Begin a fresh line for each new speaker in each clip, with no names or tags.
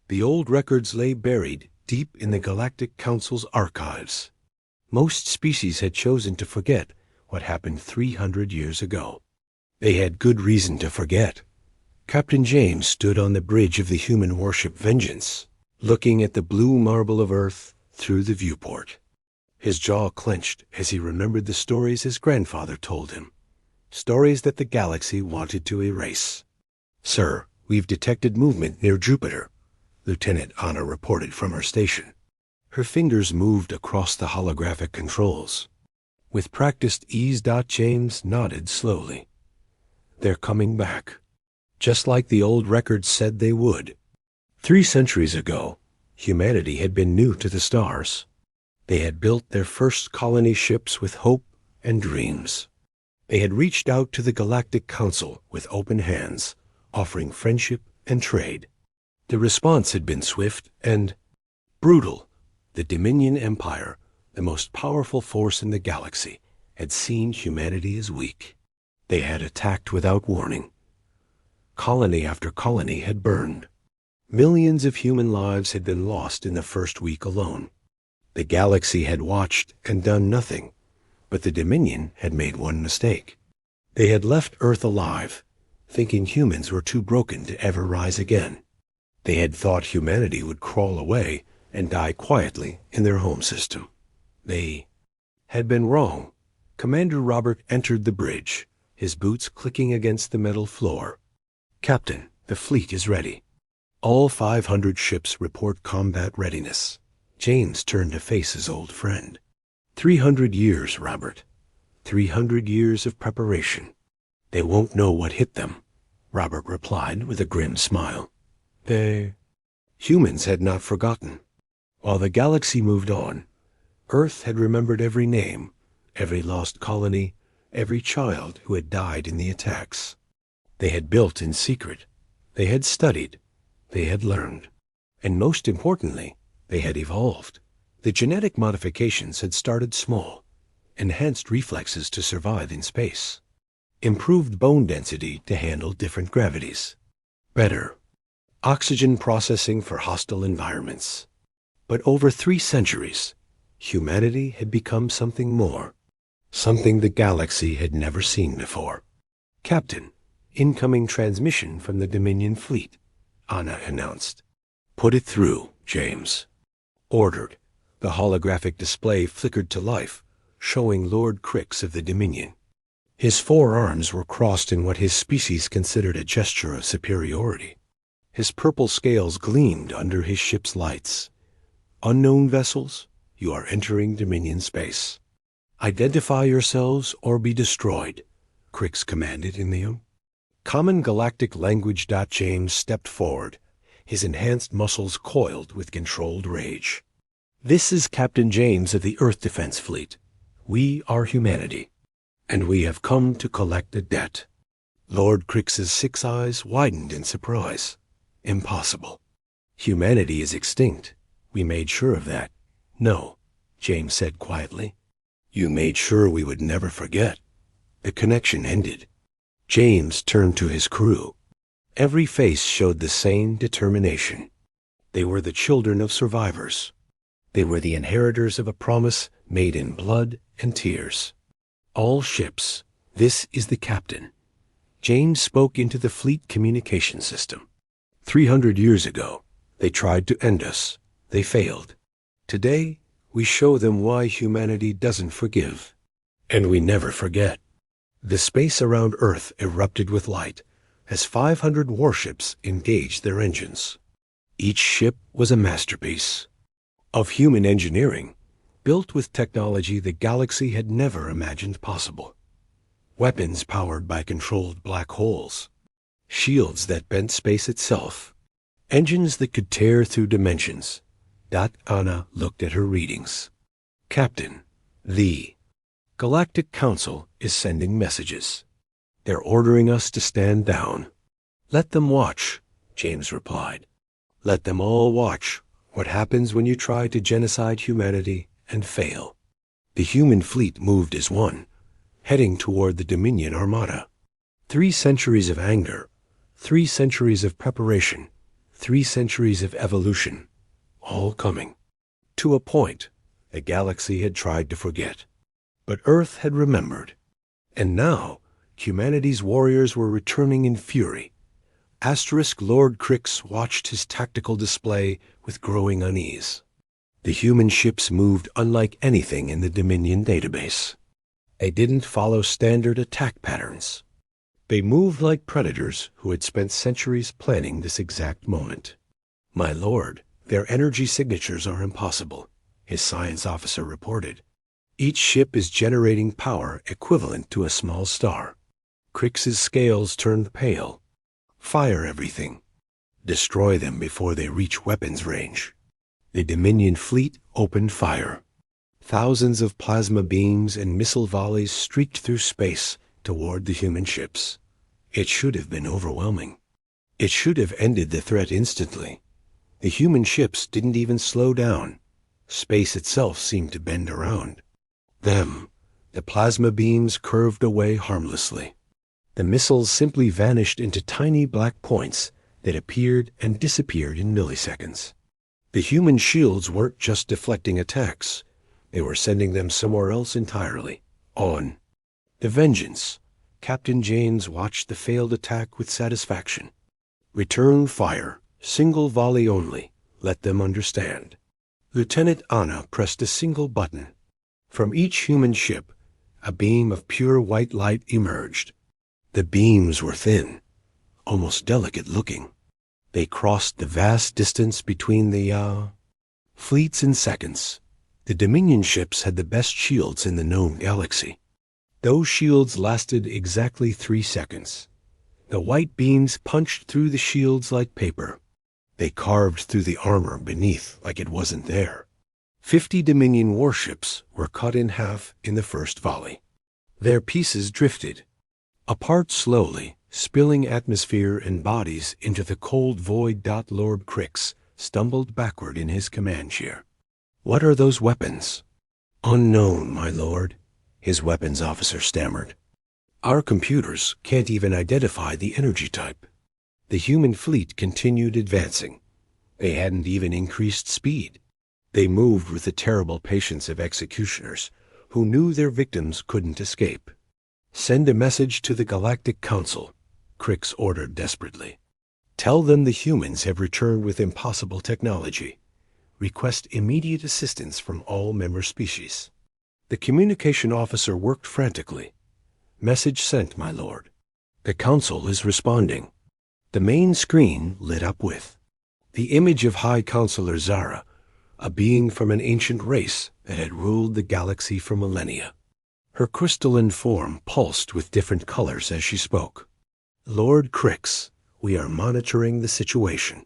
The old records lay buried deep in the Galactic Council's archives. Most species had chosen to forget what happened 300 years ago. They had good reason to forget. Captain James stood on the bridge of the human warship Vengeance, looking at the blue marble of Earth through the viewport. His jaw clenched as he remembered the stories his grandfather told him, stories that the galaxy wanted to erase. "Sir, we've detected movement near Jupiter," Lieutenant Anna reported from her station. Her fingers moved across the holographic controls. With practiced ease, James nodded slowly. "They're coming back, just like the old records said they would." 3 centuries ago, humanity had been new to the stars. They had built their first colony ships with hope and dreams. They had reached out to the Galactic Council with open hands, offering friendship and trade. The response had been swift and brutal. The Dominion Empire, the most powerful force in the galaxy, had seen humanity as weak. They had attacked without warning. Colony after colony had burned. Millions of human lives had been lost in the first week alone. The galaxy had watched and done nothing, but the Dominion had made one mistake. They had left Earth alive, thinking humans were too broken to ever rise again. They had thought humanity would crawl away and die quietly in their home system. They had been wrong. Commander Robert entered the bridge, his boots clicking against the metal floor. "Captain, the fleet is ready. All 500 ships report combat readiness." James turned to face his old friend. 300 years, Robert. 300 years of preparation. "They won't know what hit them," Robert replied with a grim smile. Humans had not forgotten. While the galaxy moved on, Earth had remembered every name, every lost colony, every child who had died in the attacks. They had built in secret. They had studied. They had learned. And most importantly, they had evolved. The genetic modifications had started small, enhanced reflexes to survive in space, improved bone density to handle different gravities, better oxygen processing for hostile environments. But over 3 centuries, humanity had become something more, something the galaxy had never seen before. "Captain, incoming transmission from the Dominion fleet," Anna announced. "Put it through," James ordered. The holographic display flickered to life, showing Lord Crix of the Dominion. His 4 arms were crossed in what his species considered a gesture of superiority. His purple scales gleamed under his ship's lights. "Unknown vessels, you are entering Dominion space. Identify yourselves or be destroyed," Crix commanded in the common galactic language. James stepped forward, his enhanced muscles coiled with controlled rage. "This is Captain James of the Earth Defense Fleet. We are humanity, and we have come to collect a debt." Lord Crix's 6 eyes widened in surprise. "Impossible. Humanity is extinct. We made sure of that." "No," James said quietly. "You made sure we would never forget." The connection ended. James turned to his crew. Every face showed the same determination. They were the children of survivors. They were the inheritors of a promise made in blood and tears. "All ships, this is the captain." James spoke into the fleet communication system. 300 years ago, they tried to end us. They failed. Today, we show them why humanity doesn't forgive. And we never forget. The space around Earth erupted with light as 500 warships engaged their engines. Each ship was a masterpiece of human engineering, built with technology the galaxy had never imagined possible. Weapons powered by controlled black holes, shields that bent space itself, engines that could tear through dimensions. Anna looked at her readings. "Captain, the Galactic Council is sending messages. They're ordering us to stand down." "Let them watch," James replied. "Let them all watch what happens when you try to genocide humanity and fail." The human fleet moved as one, heading toward the Dominion Armada. 3 centuries of anger, 3 centuries of preparation, 3 centuries of evolution, all coming. To a point, the galaxy had tried to forget. But Earth had remembered. And now, humanity's warriors were returning in fury. Asterisk Lord Crix watched his tactical display with growing unease. The human ships moved unlike anything in the Dominion database. They didn't follow standard attack patterns. They moved like predators who had spent centuries planning this exact moment. My lord, their energy signatures are impossible, his science officer reported. Each ship is generating power equivalent to a small star. Crix's scales turned pale. Fire everything. Destroy them before they reach weapons range. The Dominion fleet opened fire. Thousands of plasma beams and missile volleys streaked through space toward the human ships. It should have been overwhelming. It should have ended the threat instantly. The human ships didn't even slow down. Space itself seemed to bend around. The plasma beams curved away harmlessly. The missiles simply vanished into tiny black points that appeared and disappeared in milliseconds. The human shields weren't just deflecting attacks. They were sending them somewhere else entirely. On. The Vengeance. Captain Janes watched the failed attack with satisfaction. Return fire. Single volley only. Let them understand. Lieutenant Anna pressed a single button. From each human ship, a beam of pure white light emerged. The beams were thin, almost delicate looking. They crossed the vast distance between the fleets in seconds. The Dominion ships had the best shields in the known galaxy. Those shields lasted exactly 3 seconds. The white beams punched through the shields like paper. They carved through the armor beneath like it wasn't there. 50 Dominion warships were cut in half in the first volley. Their pieces drifted, apart slowly, spilling atmosphere and bodies into the cold void. Lord Crix stumbled backward in his command chair. What are those weapons? Unknown, my lord, his weapons officer stammered. Our computers can't even identify the energy type. The human fleet continued advancing. They hadn't even increased speed. They moved with the terrible patience of executioners who knew their victims couldn't escape. Send a message to the Galactic Council, Crix ordered desperately. Tell them the humans have returned with impossible technology. Request immediate assistance from all member species. The communication officer worked frantically. Message sent, my lord. The Council is responding. The main screen lit up with the image of High Counselor Zara, a being from an ancient race that had ruled the galaxy for millennia. Her crystalline form pulsed with different colors as she spoke. Lord Crix, we are monitoring the situation.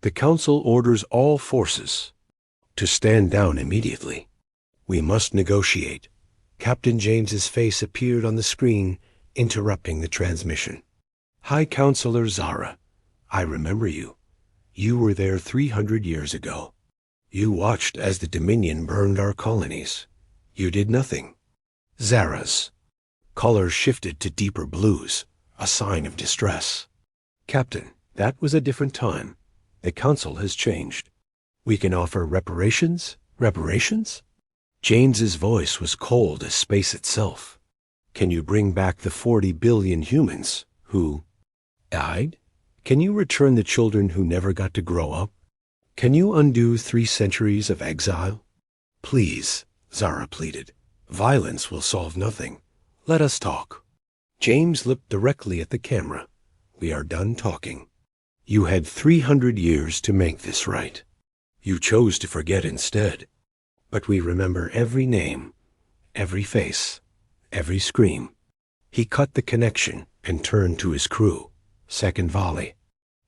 The Council orders all forces to stand down immediately. We must negotiate. Captain James's face appeared on the screen, interrupting the transmission. High Counselor Zara, I remember you. You were there 300 years ago. You watched as the Dominion burned our colonies. You did nothing. Zara's colors shifted to deeper blues, a sign of distress. Captain, that was a different time. The Council has changed. We can offer reparations? Reparations? James's voice was cold as space itself. Can you bring back the 40 billion humans who died? Can you return the children who never got to grow up? Can you undo 3 centuries of exile? Please, Zara pleaded. Violence will solve nothing. Let us talk. James looked directly at the camera. We are done talking. You had 300 years to make this right. You chose to forget instead. But we remember every name, every face, every scream. He cut the connection and turned to his crew. Second volley.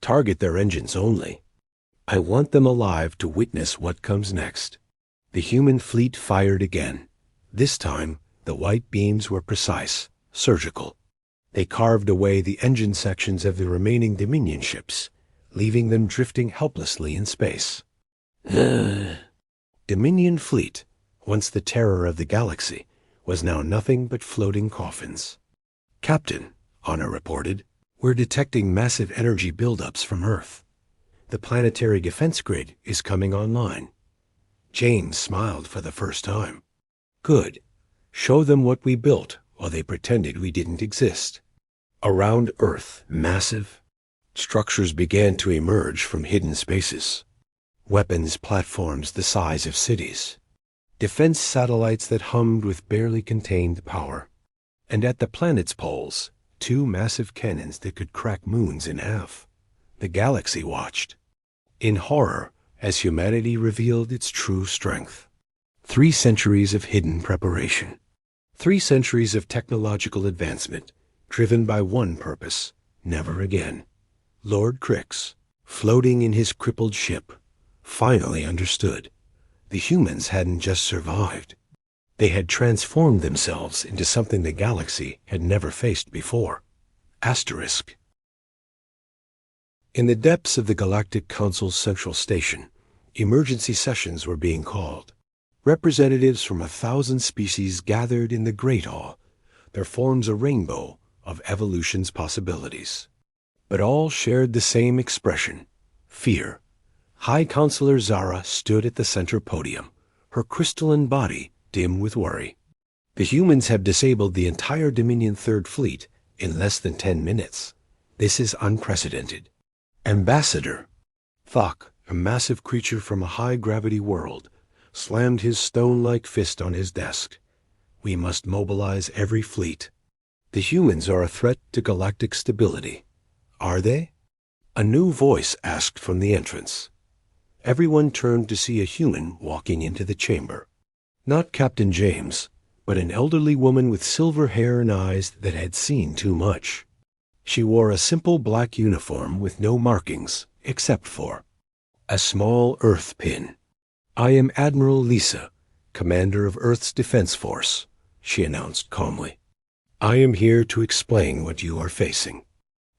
Target their engines only. I want them alive to witness what comes next. The human fleet fired again. This time, the white beams were precise, surgical. They carved away the engine sections of the remaining Dominion ships, leaving them drifting helplessly in space. Dominion fleet, once the terror of the galaxy, was now nothing but floating coffins. Captain, Anna reported, we're detecting massive energy buildups from Earth. The planetary defense grid is coming online. James smiled for the first time. Good. Show them what we built while they pretended we didn't exist. Around Earth, massive structures began to emerge from hidden spaces. Weapons platforms the size of cities. Defense satellites that hummed with barely contained power. And at the planet's poles, 2 massive cannons that could crack moons in half. The galaxy watched, in horror, as humanity revealed its true strength. 3 centuries of hidden preparation. 3 centuries of technological advancement, driven by one purpose: never again. Lord Crix, floating in his crippled ship, finally understood. The humans hadn't just survived. They had transformed themselves into something the galaxy had never faced before. Asterisk. In the depths of the Galactic Council's central station, emergency sessions were being called. Representatives from 1,000 species gathered in the Great Hall. There forms a rainbow of evolution's possibilities. But all shared the same expression: fear. High Counselor Zara stood at the center podium, her crystalline body dim with worry. The humans have disabled the entire Dominion Third Fleet in less than 10 minutes. This is unprecedented. Ambassador Thok, a massive creature from a high-gravity world, slammed his stone-like fist on his desk. We must mobilize every fleet. The humans are a threat to galactic stability. Are they? A new voice asked from the entrance. Everyone turned to see a human walking into the chamber. Not Captain James, but an elderly woman with silver hair and eyes that had seen too much. She wore a simple black uniform with no markings, except for a small Earth pin. "I am Admiral Lisa, commander of Earth's Defense Force," she announced calmly. "I am here to explain what you are facing."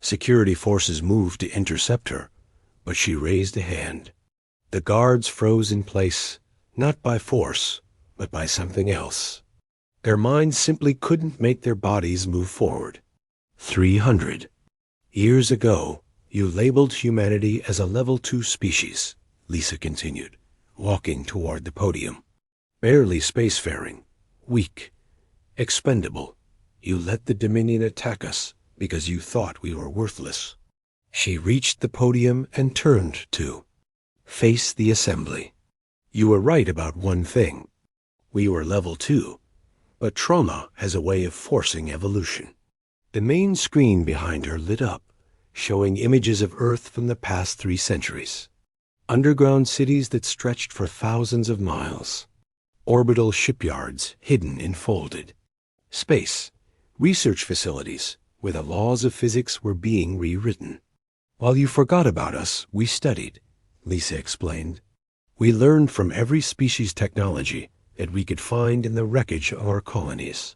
Security forces moved to intercept her, but she raised a hand. The guards froze in place, not by force, but by something else. Their minds simply couldn't make their bodies move forward. 300 years ago, you labeled humanity as a level 2 species, Lisa continued, walking toward the podium. Barely spacefaring, weak, expendable. You let the Dominion attack us because you thought we were worthless. She reached the podium and turned to face the assembly. You were right about one thing. We were level 2, but trauma has a way of forcing evolution. The main screen behind her lit up, showing images of Earth from the past 3 centuries. Underground cities that stretched for thousands of miles. Orbital shipyards hidden and folded. Space, research facilities where the laws of physics were being rewritten. While you forgot about us, we studied, Lisa explained. We learned from every species technology that we could find in the wreckage of our colonies.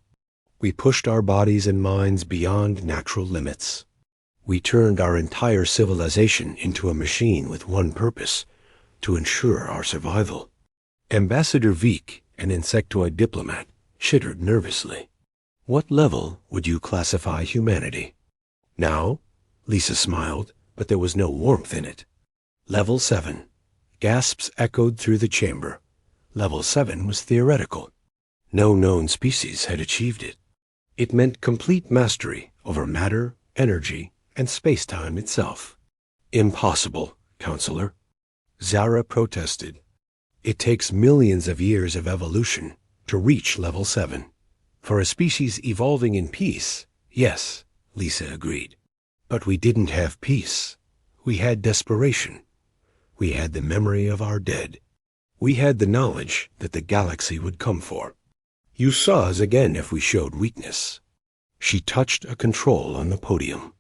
We pushed our bodies and minds beyond natural limits. We turned our entire civilization into a machine with one purpose: to ensure our survival. Ambassador Veek, an insectoid diplomat, shuddered nervously. What level would you classify humanity? Now? Lisa smiled, but there was no warmth in it. Level 7. Gasps echoed through the chamber. Level 7 was theoretical. No known species had achieved it. It meant complete mastery over matter, energy, and space-time itself. Impossible, Counselor. Zara protested. It takes millions of years of evolution to reach level 7. For a species evolving in peace, yes, Lisa agreed. But we didn't have peace. We had desperation. We had the memory of our dead. We had the knowledge that the galaxy would come for. You saw us again if we showed weakness. She touched a control on the podium.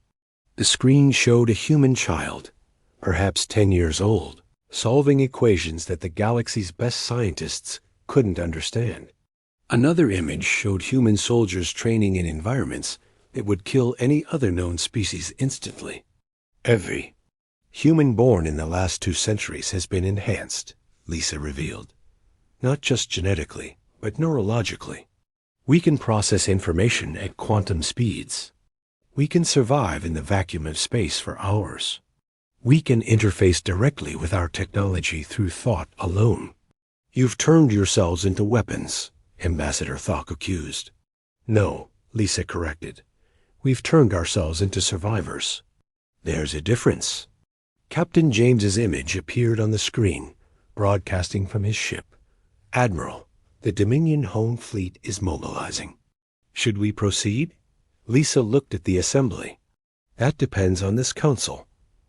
The screen showed a human child, perhaps 10 years old, solving equations that the galaxy's best scientists couldn't understand. Another image showed human soldiers training in environments that would kill any other known species instantly. Every human born in the last 2 centuries has been enhanced, Lisa revealed. Not just genetically, but neurologically. We can process information at quantum speeds. We can survive in the vacuum of space for hours. We can interface directly with our technology through thought alone. You've turned yourselves into weapons, Ambassador Thok accused. No, Lisa corrected. We've turned ourselves into survivors. There's a difference. Captain James's image appeared on the screen, broadcasting from his ship. Admiral, the Dominion home fleet is mobilizing. Should we proceed? Lisa looked at the assembly. That depends on this council.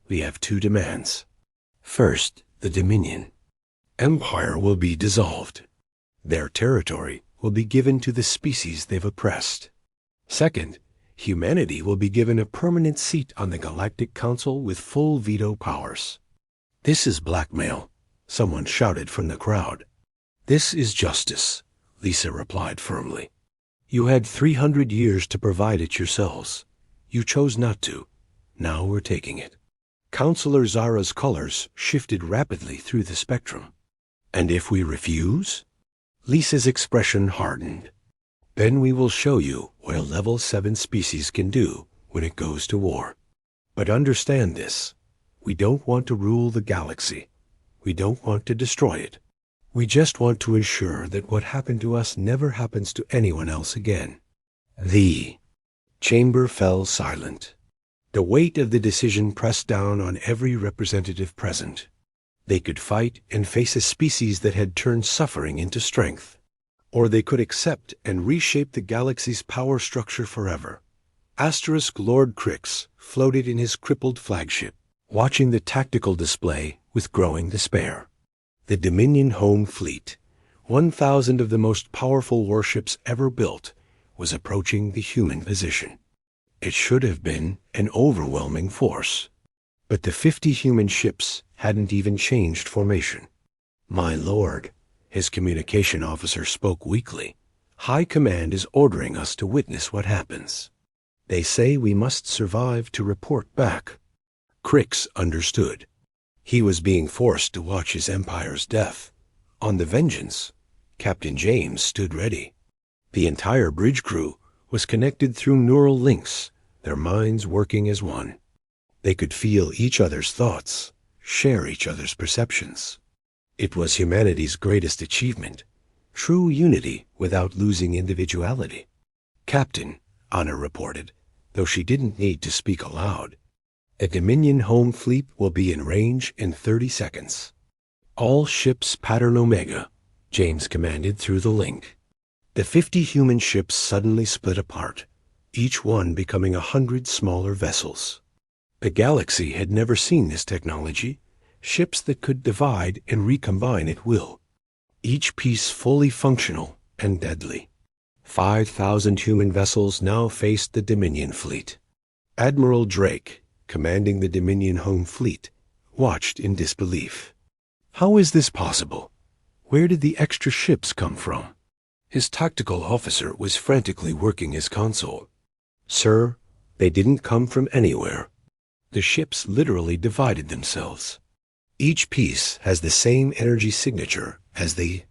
We have two demands. First, the Dominion. Empire will be dissolved. Their territory will be given to the species they've oppressed. Second, humanity will be given a permanent seat on the Galactic Council with full veto powers. This is blackmail, someone shouted from the crowd. This is justice, Lisa replied firmly. You had 300 years to provide it yourselves. You chose not to. Now we're taking it. Counselor Zara's colors shifted rapidly through the spectrum. And if we refuse? Lisa's expression hardened. Then we will show you what a level 7 species can do when it goes to war. But understand this. We don't want to rule the galaxy. We don't want to destroy it. We just want to ensure that what happened to us never happens to anyone else again. The chamber fell silent. The weight of the decision pressed down on every representative present. They could fight and face a species that had turned suffering into strength. Or they could accept and reshape the galaxy's power structure forever. Asterisk Lord Crix floated in his crippled flagship, watching the tactical display with growing despair. The Dominion home fleet, 1,000 of the most powerful warships ever built, was approaching the human position. It should have been an overwhelming force. But the 50 human ships hadn't even changed formation. My lord, his communication officer spoke weakly. High Command is ordering us to witness what happens. They say we must survive to report back. Crix understood. He was being forced to watch his empire's death. On the Vengeance, Captain James stood ready. The entire bridge crew was connected through neural links, their minds working as one. They could feel each other's thoughts, share each other's perceptions. It was humanity's greatest achievement, true unity without losing individuality. Captain, Anna reported, though she didn't need to speak aloud. A Dominion home fleet will be in range in 30 seconds. All ships pattern Omega, James commanded through the link. The 50 human ships suddenly split apart, each one becoming 100 smaller vessels. The galaxy had never seen this technology, ships that could divide and recombine at will, each piece fully functional and deadly. 5,000 human vessels now faced the Dominion fleet. Admiral Drake, commanding the Dominion home fleet, watched in disbelief. How is this possible? Where did the extra ships come from? His tactical officer was frantically working his console. Sir, they didn't come from anywhere. The ships literally divided themselves. Each piece has the same energy signature as the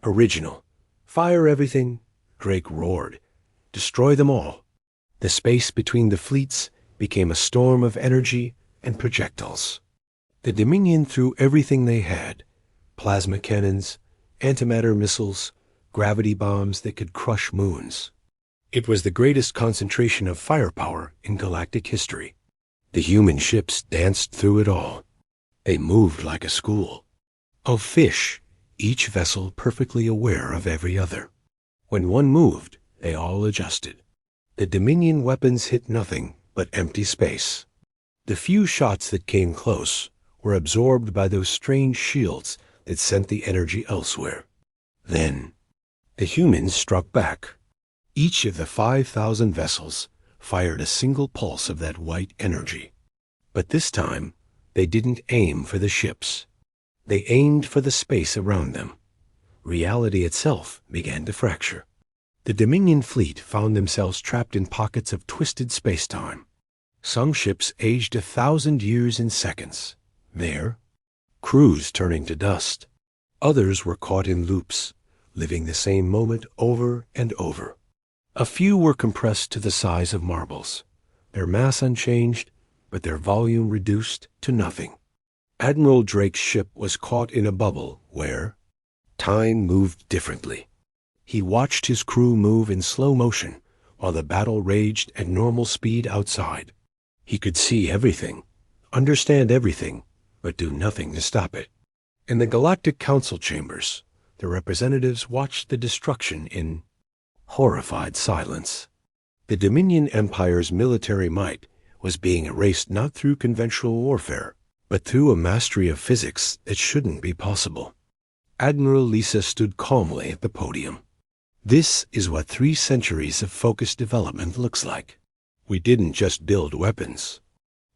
original. Fire everything, Drake roared. Destroy them all. The space between the fleets became a storm of energy and projectiles. The Dominion threw everything they had, plasma cannons, antimatter missiles, gravity bombs that could crush moons. It was the greatest concentration of firepower in galactic history. The human ships danced through it all. They moved like a school. Of fish, each vessel perfectly aware of every other. When one moved, they all adjusted. The Dominion weapons hit nothing but empty space. The few shots that came close were absorbed by those strange shields that sent the energy elsewhere. Then, the humans struck back. Each of the 5,000 vessels fired a single pulse of that white energy. But this time, they didn't aim for the ships. They aimed for the space around them. Reality itself began to fracture. The Dominion fleet found themselves trapped in pockets of twisted space-time. Some ships aged 1,000 years in seconds. There, crews turning to dust. Others were caught in loops, living the same moment over and over. A few were compressed to the size of marbles, their mass unchanged, but their volume reduced to nothing. Admiral Drake's ship was caught in a bubble where time moved differently. He watched his crew move in slow motion while the battle raged at normal speed outside. He could see everything, understand everything, but do nothing to stop it. In the Galactic Council chambers, the representatives watched the destruction in horrified silence. The Dominion Empire's military might was being erased not through conventional warfare, but through a mastery of physics that shouldn't be possible. Admiral Lisa stood calmly at the podium. This is what 3 centuries of focused development looks like. We didn't just build weapons.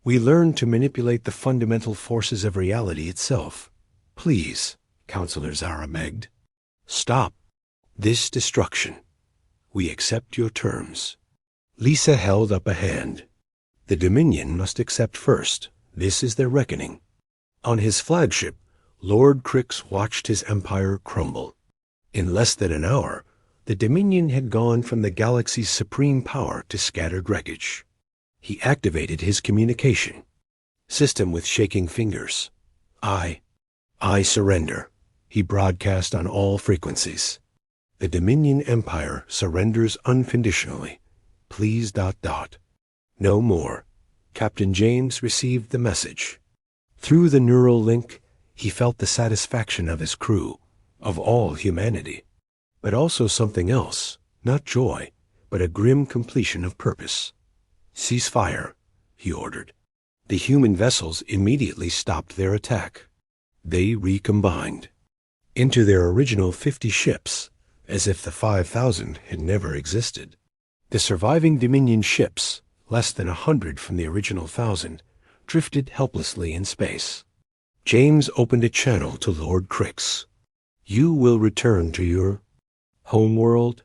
We learned to manipulate the fundamental forces of reality itself. Please, Counselor Zara Megd, stop this destruction. We accept your terms. Lisa held up a hand. The Dominion must accept first. This is their reckoning. On his flagship, Lord Crix watched his empire crumble. In less than an hour, the Dominion had gone from the galaxy's supreme power to scattered wreckage. He activated his communication system with shaking fingers. I surrender, he broadcast on all frequencies. The Dominion Empire surrenders unconditionally. Please ... No more. Captain James received the message. Through the neural link, he felt the satisfaction of his crew, of all humanity. But also something else, not joy, but a grim completion of purpose. Cease fire, he ordered. The human vessels immediately stopped their attack. They recombined into their original 50 ships, as if the 5,000 had never existed. The surviving Dominion ships, less than 100 from the original 1,000, drifted helplessly in space. James opened a channel to Lord Crix. You will return to your homeworld.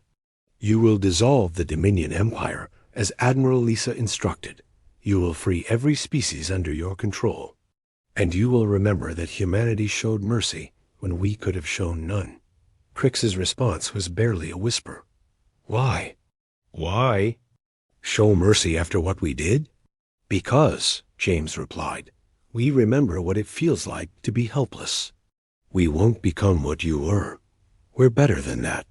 You will dissolve the Dominion Empire, as Admiral Lisa instructed. You will free every species under your control. And you will remember that humanity showed mercy when we could have shown none. Crix's response was barely a whisper. Why? Why? Show mercy after what we did? Because, James replied, we remember what it feels like to be helpless. We won't become what you were. We're better than that.